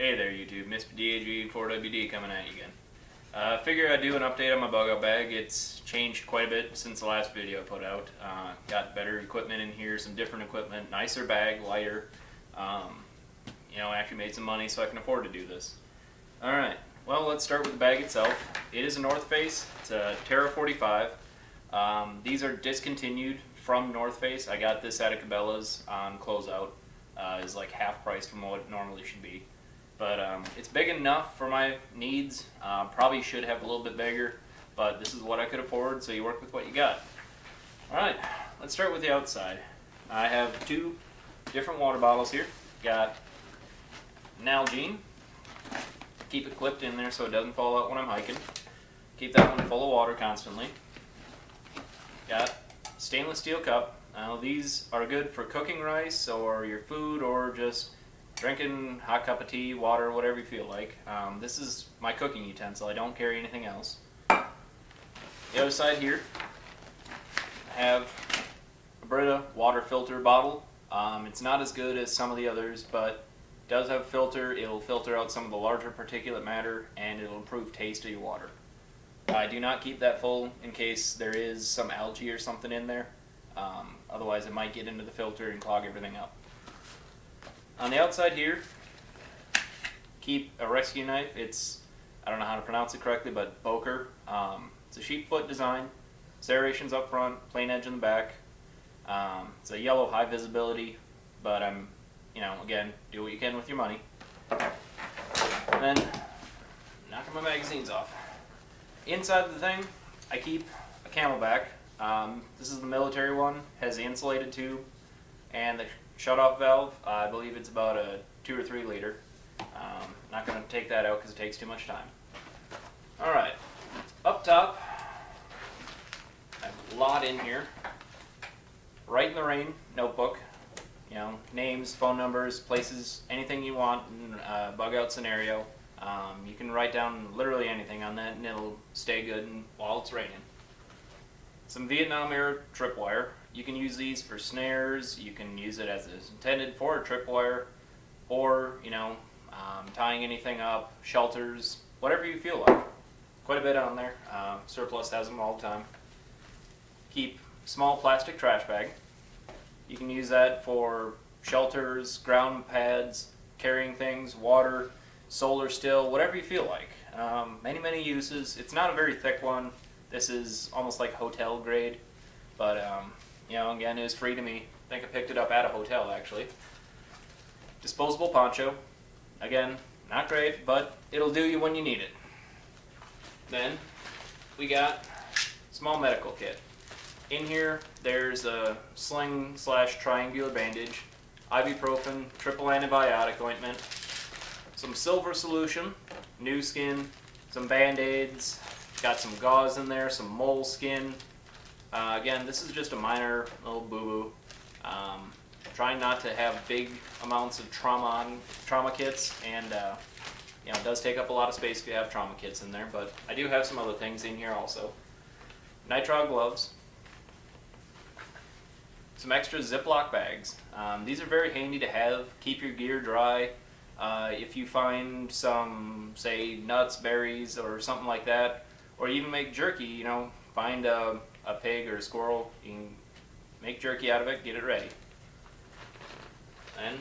Hey there YouTube, Mr. DAG4WD coming at you again. Figure I'd do an update on my bug out bag. It's changed quite a bit since the last video I put out. Got better equipment in here, some different equipment, nicer bag, lighter. Actually made some money so I can afford to do this. Alright, well let's start with the bag itself. It is a North Face, it's a Terra 45. These are discontinued from North Face. I got this at a Cabela's on closeout. Is like half price from what it normally should be. But it's big enough for my needs. Probably should have a little bit bigger, but this is what I could afford, so you work with what you got. Alright, let's start with the outside. I have two different water bottles here. Got Nalgene. Keep it clipped in there so it doesn't fall out when I'm hiking. Keep that one full of water constantly. Got stainless steel cup. Now these are good for cooking rice or your food or just drinking hot cup of tea, water, whatever you feel like. This is my cooking utensil. I don't carry anything else. The other side here, I have a Brita water filter bottle. It's not as good as some of the others, but it does have a filter. It'll filter out some of the larger particulate matter and it'll improve taste of your water. I do not keep that full in case there is some algae or something in there. Otherwise it might get into the filter and clog everything up. On the outside here, keep a rescue knife. I don't know how to pronounce it correctly, but Boker. It's a sheep foot design. Serrations up front, plain edge in the back. It's a yellow high visibility, but again, do what you can with your money. And then, knocking my magazines off. Inside of the thing, I keep a Camelback. This is the military one, has the insulated tube and the shut-off valve. I believe it's about a 2 or 3 liter. Not going to take that out because it takes too much time. Alright, up top, I have a lot in here. Write in the Rain notebook. Names, phone numbers, places, anything you want in a bug out scenario. You can write down literally anything on that and it'll stay good while it's raining. Some Vietnam era tripwire. You can use these for snares, you can use it as it's intended for a tripwire, or, tying anything up, shelters, whatever you feel like. Quite a bit on there. Surplus has them all the time. Keep small plastic trash bag. You can use that for shelters, ground pads, carrying things, water, solar still, whatever you feel like. Many uses. It's not a very thick one. This is almost like hotel grade, but again, it was free to me. I think I picked it up at a hotel, actually. Disposable poncho. Again, not great, but it'll do you when you need it. Then, we got small medical kit. In here, there's a sling/triangular bandage, ibuprofen, triple antibiotic ointment, some silver solution, new skin, some band-aids, got some gauze in there, some mole skin. Again, this is just a minor little boo-boo. Trying not to have big amounts of trauma kits, and it does take up a lot of space if you have trauma kits in there, but I do have some other things in here also. Nitrile gloves. Some extra Ziploc bags. These are very handy to have. Keep your gear dry. If you find some, say, nuts, berries, or something like that, or even make jerky, find a pig or a squirrel, you can make jerky out of it, get it ready. And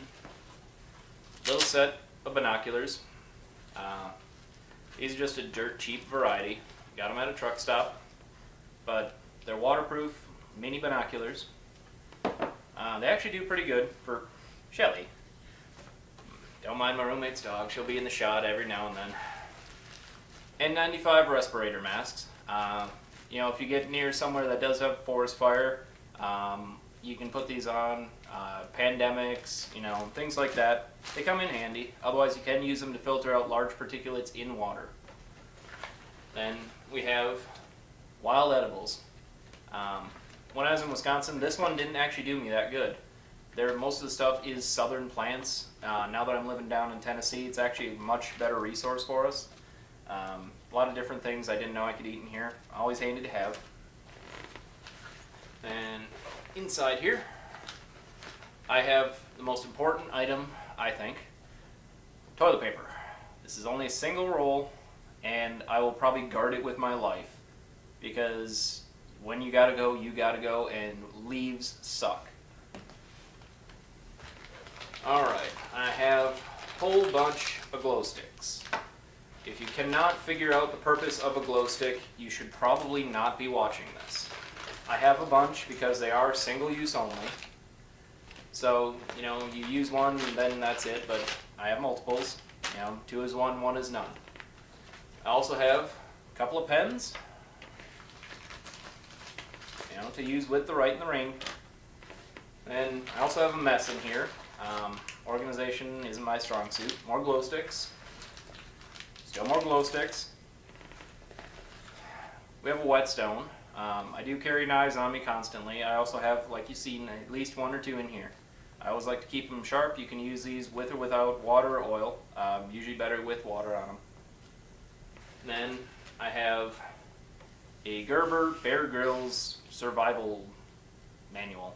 little set of binoculars. These are just a dirt cheap variety. Got them at a truck stop, but they're waterproof mini binoculars. They actually do pretty good for Shelly. Don't mind my roommate's dog, she'll be in the shot every now and then. N95 respirator masks. If you get near somewhere that does have forest fire, you can put these on. Pandemics, things like that. They come in handy. Otherwise, you can use them to filter out large particulates in water. Then we have wild edibles. When I was in Wisconsin, this one didn't actually do me that good. Most of the stuff is southern plants. Now that I'm living down in Tennessee, it's actually a much better resource for us. A lot of different things I didn't know I could eat in here. Always handy to have. And inside here, I have the most important item, I think, Toilet paper. This is only a single roll, and I will probably guard it with my life, because when you gotta go, and leaves suck. Alright, I have a whole bunch of glow sticks. If you cannot figure out the purpose of a glow stick, you should probably not be watching this. I have a bunch because they are single use only. So, you use one and then that's it, but I have multiples. 2 is 1, 1 is none. I also have a couple of pens, to use with the right and the ring. And I also have a mess in here. Organization isn't my strong suit. More glow sticks. Still more glow sticks. We have a whetstone. I do carry knives on me constantly. I also have, like you've seen, at least 1 or 2 in here. I always like to keep them sharp. You can use these with or without water or oil. Usually better with water on them. Then I have a Gerber Bear Grylls survival manual.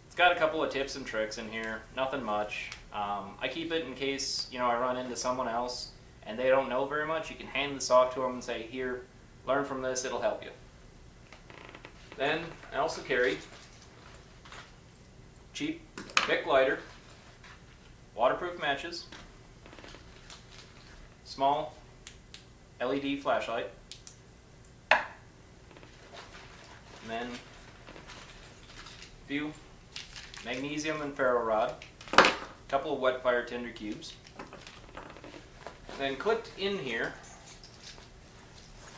It's got a couple of tips and tricks in here, nothing much. I keep it in case I run into someone else and they don't know very much. You can hand this off to them and say, here, learn from this, it'll help you. Then I also carry cheap Bic lighter, waterproof matches, small LED flashlight, and then a few magnesium and ferro rod, a couple of wet fire tinder cubes. Then clipped in here,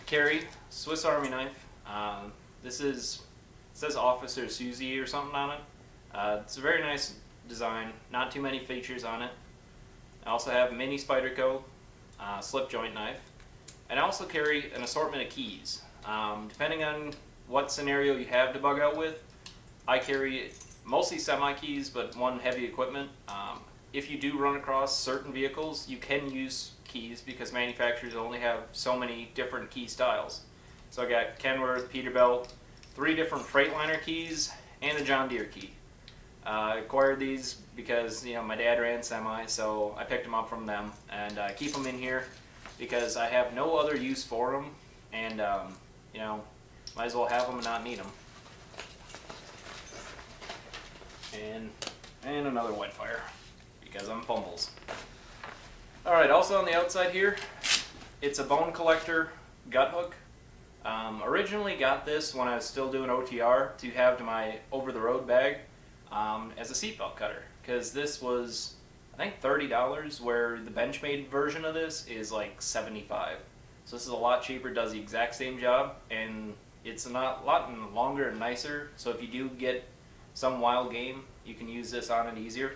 carry Swiss Army knife. This is, it says Officer Susie or something on it. It's a very nice design, not too many features on it. I also have a mini Spyderco slip joint knife. And I also carry an assortment of keys. Depending on what scenario you have to bug out with, I carry mostly semi-keys, but one heavy equipment. If you do run across certain vehicles, you can use keys because manufacturers only have so many different key styles. So I got Kenworth, Peterbilt, 3 different Freightliner keys, and a John Deere key. I acquired these because my dad ran semi, so I picked them up from them, and I keep them in here because I have no other use for them, and might as well have them and not need them. And another wet fire because I'm fumbles. All right, also on the outside here, it's a bone collector gut hook. Originally got this when I was still doing OTR to have to my over-the-road bag as a seatbelt cutter, because this was, I think, $30, where the Benchmade version of this is like $75. So this is a lot cheaper, does the exact same job, and it's a lot longer and nicer, so if you do get some wild game, you can use this on it easier.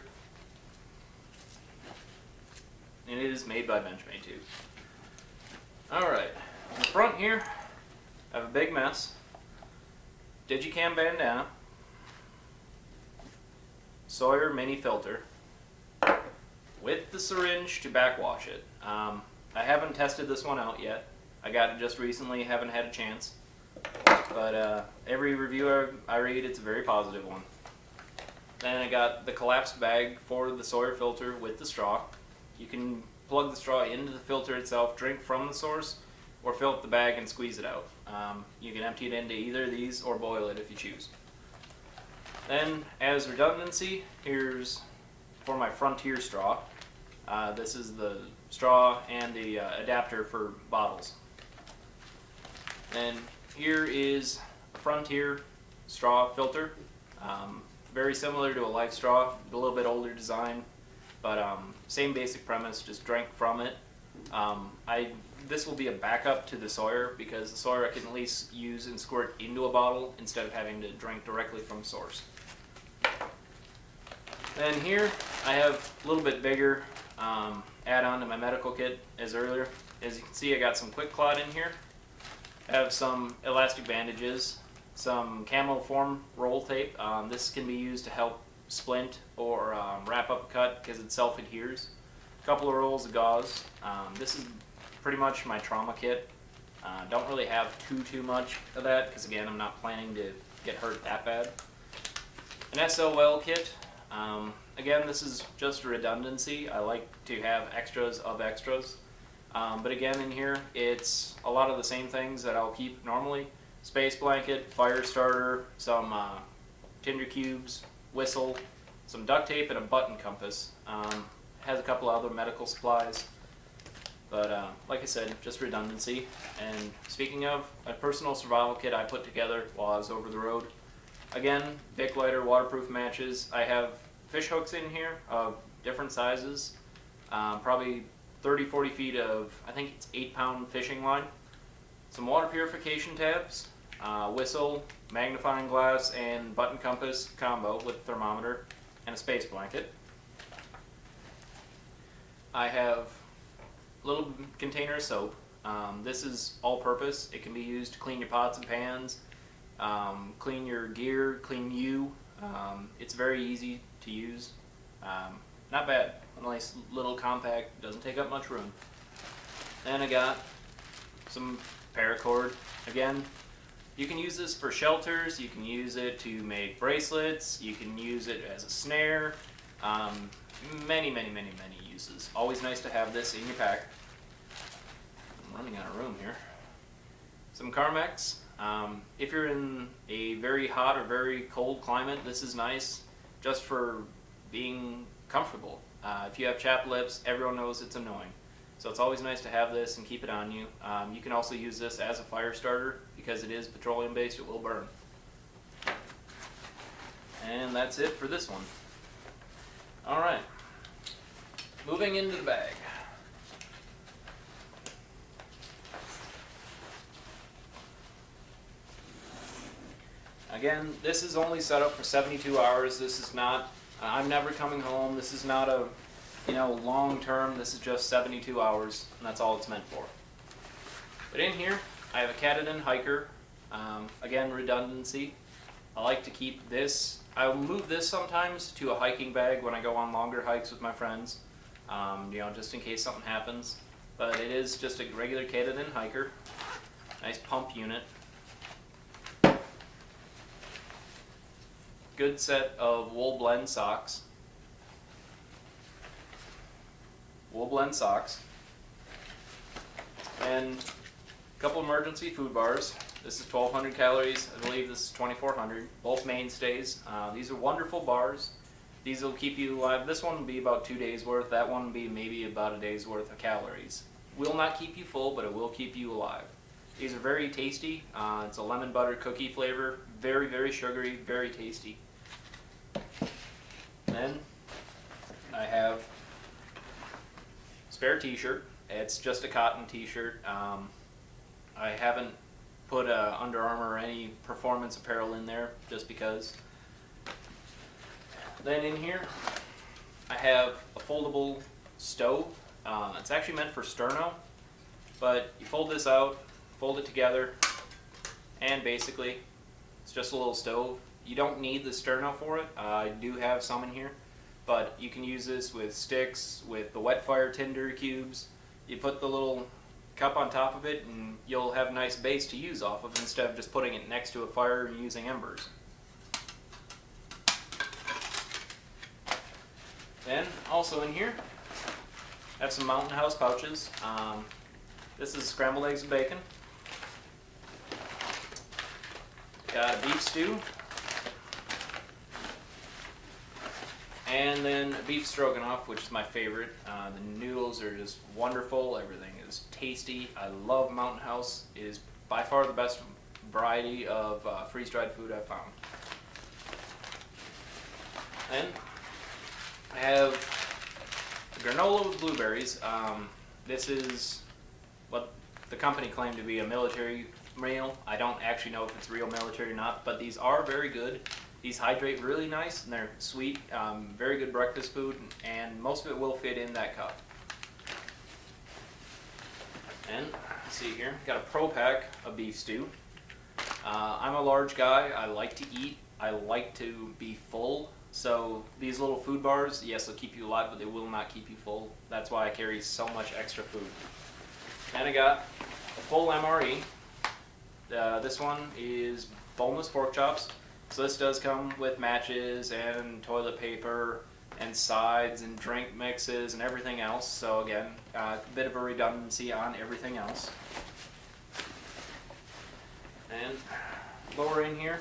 And it is made by Benchmade too. Alright, in the front here, I have a big mess. Digicam bandana. Sawyer mini filter. With the syringe to backwash it. I haven't tested this one out yet. I got it just recently, haven't had a chance. But every review I read, it's a very positive one. Then I got the collapsed bag for the Sawyer filter with the straw. You can plug the straw into the filter itself, drink from the source, or fill up the bag and squeeze it out. You can empty it into either of these or boil it if you choose. Then, as redundancy, here's for my Frontier straw. This is the straw and the adapter for bottles. And here is a Frontier straw filter. Very similar to a Life straw, a little bit older design, but same basic premise, just drink from it. This will be a backup to the Sawyer, because the Sawyer I can at least use and squirt into a bottle instead of having to drink directly from source. Then here I have a little bit bigger add-on to my medical kit as earlier. As you can see, I got some Quick Clot in here. I have some elastic bandages, some camo form roll tape. This can be used to help splint or wrap up a cut because it self-adheres. A couple of rolls of gauze. This is pretty much my trauma kit. Don't really have too much of that because, again, I'm not planning to get hurt that bad. An SOL kit. Again, this is just a redundancy. I like to have extras of extras. But again, in here, it's a lot of the same things that I'll keep normally. Space blanket, fire starter, some tinder cubes, whistle, some duct tape, and a button compass. Has a couple other medical supplies. But like I said, just redundancy. And speaking of, a personal survival kit I put together while I was over the road. Again, Bic lighter, waterproof matches. I have fish hooks in here of different sizes. Probably 30-40 feet of, I think it's 8-pound fishing line. Some water purification tabs, whistle, magnifying glass, and button compass combo with thermometer, and a space blanket. I have a little container of soap. This is all-purpose. It can be used to clean your pots and pans, clean your gear, clean you. It's very easy to use. Not bad. A nice little compact, doesn't take up much room. Then I got some paracord. Again, you can use this for shelters, you can use it to make bracelets, you can use it as a snare. Many uses. Always nice to have this in your pack. I'm running out of room here. Some Carmex. If you're in a very hot or very cold climate, this is nice just for being comfortable. If you have chapped lips, everyone knows it's annoying. So it's always nice to have this and keep it on you. You can also use this as a fire starter because it is petroleum based, it will burn. And that's it for this one. Alright, moving into the bag. Again, this is only set up for 72 hours. This is not, I'm never coming home. This is not a, long term. This is just 72 hours, and that's all it's meant for. But in here, I have a Katadyn Hiker. Again, redundancy. I like to keep this. I'll move this sometimes to a hiking bag when I go on longer hikes with my friends, just in case something happens. But it is just a regular Katadyn Hiker. Nice pump unit. Good set of wool blend socks. And a couple emergency food bars. This is 1,200 calories. I believe this is 2,400. Both mainstays. These are wonderful bars. These will keep you alive. This one will be about 2 days worth. That one will be maybe about a day's worth of calories. Will not keep you full, but it will keep you alive. These are very tasty. It's a lemon butter cookie flavor. Very, very sugary, very tasty. Then I have a spare t-shirt. It's just a cotton t-shirt. I haven't put Under Armour or any performance apparel in there just because. Then in here I have a foldable stove. It's actually meant for sterno, but you fold this out, fold it together, and basically it's just a little stove. You don't need the sterno for it. I do have some in here, but you can use this with sticks, with the wet fire tinder cubes. You put the little cup on top of it and you'll have a nice base to use off of instead of just putting it next to a fire and using embers. Then also in here I have some Mountain House pouches. This is scrambled eggs and bacon. Got a beef stew. And then beef stroganoff, which is my favorite. The noodles are just wonderful. Everything is tasty. I love Mountain House. It is by far the best variety of freeze-dried food I've found. Then I have a granola with blueberries. This is what the company claimed to be a military meal. I don't actually know if it's real military or not, but these are very good. These hydrate really nice and they're sweet, very good breakfast food, and most of it will fit in that cup. And let's see here, got a pro pack of beef stew. I'm a large guy, I like to eat, I like to be full, so these little food bars, yes, they'll keep you alive, but they will not keep you full. That's why I carry so much extra food. And I got a full MRE. This one is boneless pork chops. So this does come with matches and toilet paper and sides and drink mixes and everything else. So again, a bit of a redundancy on everything else. And lower in here,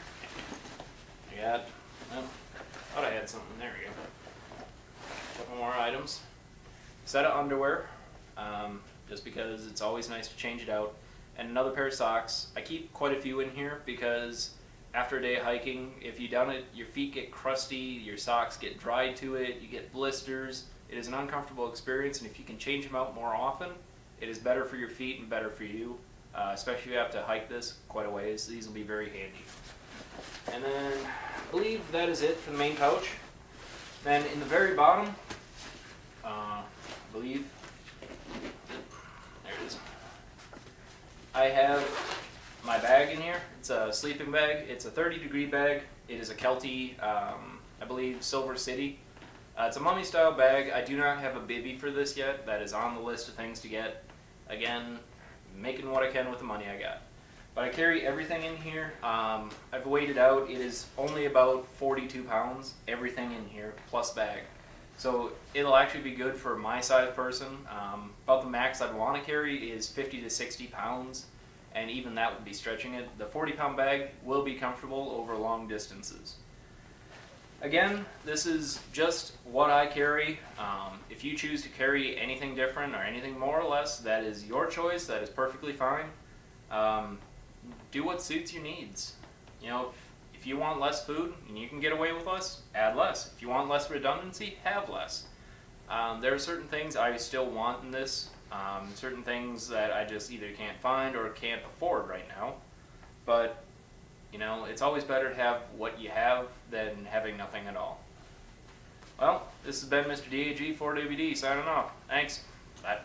I got, well, thought I had something. There we go. A couple more items. Set of underwear, just because it's always nice to change it out. And another pair of socks. I keep quite a few in here because after a day of hiking, if you done it, your feet get crusty, your socks get dried to it, you get blisters. It is an uncomfortable experience, and if you can change them out more often, it is better for your feet and better for you, especially if you have to hike this quite a ways. These will be very handy. And then I believe that is it for the main pouch. Then in the very bottom, I believe, there it is. I have my bag in here. It's a sleeping bag. It's a 30-degree bag. It is a Kelty, I believe, Silver City. It's a mummy style bag. I do not have a bivvy for this yet. That is on the list of things to get. Again, making what I can with the money I got. But I carry everything in here. I've weighed it out. It is only about 42 pounds, everything in here, plus bag. So it'll actually be good for my size person. About the max I'd want to carry is 50 to 60 pounds. And even that would be stretching it. The 40-pound bag will be comfortable over long distances. Again, this is just what I carry. If you choose to carry anything different or anything more or less, that is your choice. That is perfectly fine. Do what suits your needs. You know, if you want less food and you can get away with less, add less. If you want less redundancy, have less. There are certain things I still want in this. Certain things that I just either can't find or can't afford right now. But, you know, it's always better to have what you have than having nothing at all. Well, this has been Mr. DAG 4WD signing off. Thanks. Bye.